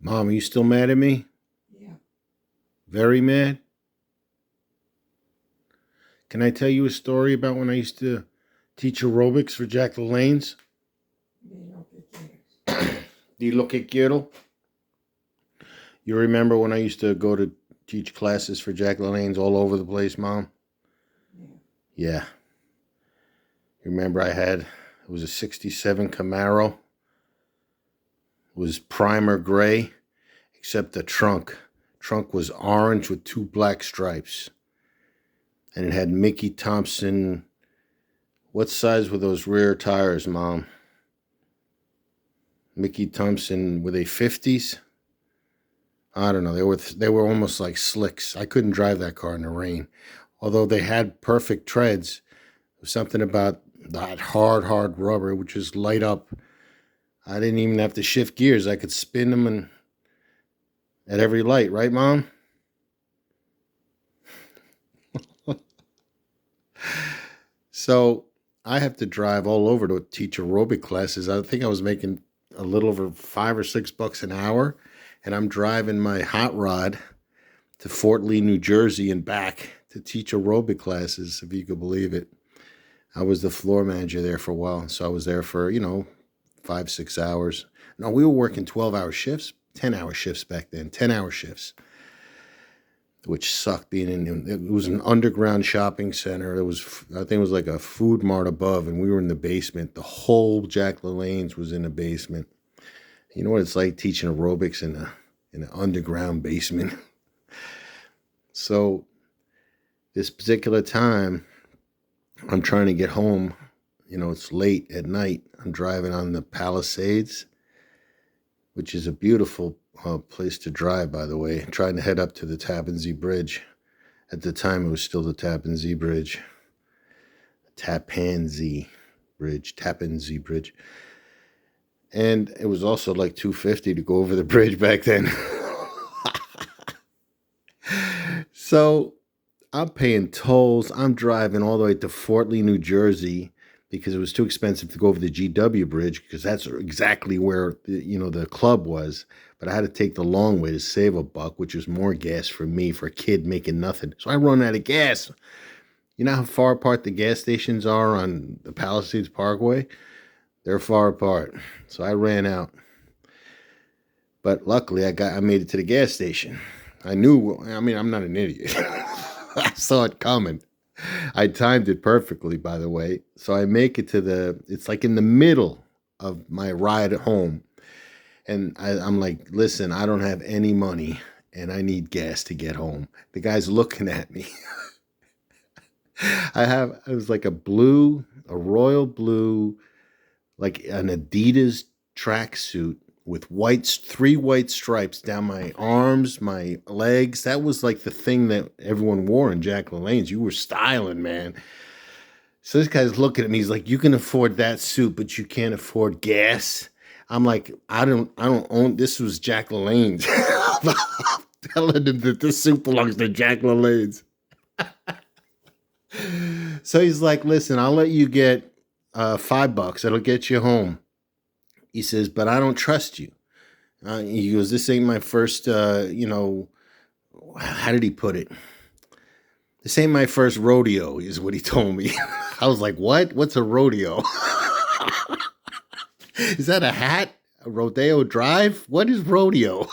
Mom, are you still mad at me? Yeah. Very mad? Can I tell you a story about when I used to teach aerobics for Jack LaLanne's? De lo que quieras. Di lo que quiero. You remember when I used to go to teach classes for Jack LaLanne's all over the place, Mom? Yeah. Yeah. You remember it was a 67 Camaro. It was primer gray, except the trunk. Trunk was orange with 2 black stripes. And it had Mickey Thompson. What size were those rear tires, Mom? Mickey Thompson, were they 50s? I don't know. They were almost like slicks. I couldn't drive that car in the rain. Although they had perfect treads. There was something about that hard rubber, which just light up. I didn't even have to shift gears. I could spin them at every light, right, Mom? So I have to drive all over to teach aerobic classes. I think I was making a little over $5 or $6 an hour, and I'm driving my hot rod to Fort Lee, New Jersey, and back to teach aerobic classes, if you could believe it. I was the floor manager there for a while, so I was there for 5-6 hours. No, we were working 12-hour shifts, 10-hour shifts back then, 10-hour shifts, which sucked being in. It was an underground shopping center. I think it was like a food mart above, and we were in the basement. The whole Jack LaLanne's was in the basement. You know what it's like teaching aerobics in an underground basement. So this particular time, I'm trying to get home. It's late at night. I'm driving on the Palisades, which is a beautiful place to drive, by the way. I'm trying to head up to the Tappan Zee Bridge. At the time, it was still the Tappan Zee Bridge. Tappan Zee Bridge. And it was also like $250 to go over the bridge back then. So I'm paying tolls. I'm driving all the way to Fort Lee, New Jersey, because it was too expensive to go over the GW Bridge, because that's exactly where the club was. But I had to take the long way to save $1, which was more gas for me, for a kid making nothing. So I run out of gas. You know how far apart the gas stations are on the Palisades Parkway? They're far apart. So I ran out. But luckily, I made it to the gas station. I'm not an idiot. I saw it coming. I timed it perfectly, by the way. So I make it it's like in the middle of my ride home. And I'm like, listen, I don't have any money and I need gas to get home. The guy's looking at me. It was like a royal blue, like an Adidas tracksuit with 3 white stripes down my arms, my legs. That was like the thing that everyone wore in Jack LaLanne's. You were styling, man. So this guy's looking at me. He's like, you can afford that suit, but you can't afford gas. I'm like, I don't own. This was Jack LaLanne's. I'm telling him that this suit belongs to Jack LaLanne's. So he's like, listen, I'll let you get $5. It'll get you home. He says, but I don't trust you. He goes, this ain't my first, how did he put it? This ain't my first rodeo, is what he told me. I was like, what? What's a rodeo? Is that a hat? A Rodeo Drive? What is rodeo?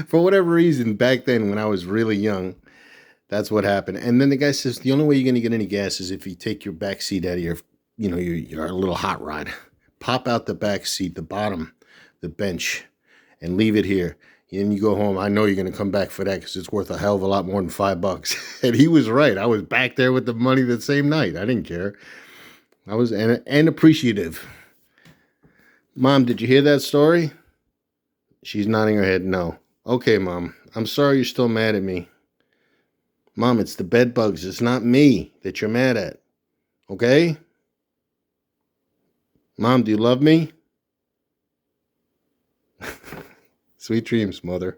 For whatever reason, back then when I was really young, that's what happened. And then the guy says, the only way you're going to get any gas is if you take your back seat out of your little hot rod. Pop out the back seat, the bottom, the bench, and leave it here. And you go home. I know you're going to come back for that because it's worth a hell of a lot more than $5. And he was right. I was back there with the money the same night. I didn't care. I was and appreciative. Mom, did you hear that story? She's nodding her head no. Okay, Mom. I'm sorry you're still mad at me. Mom, it's the bed bugs. It's not me that you're mad at. Okay? Mom, do you love me? Sweet dreams, Mother.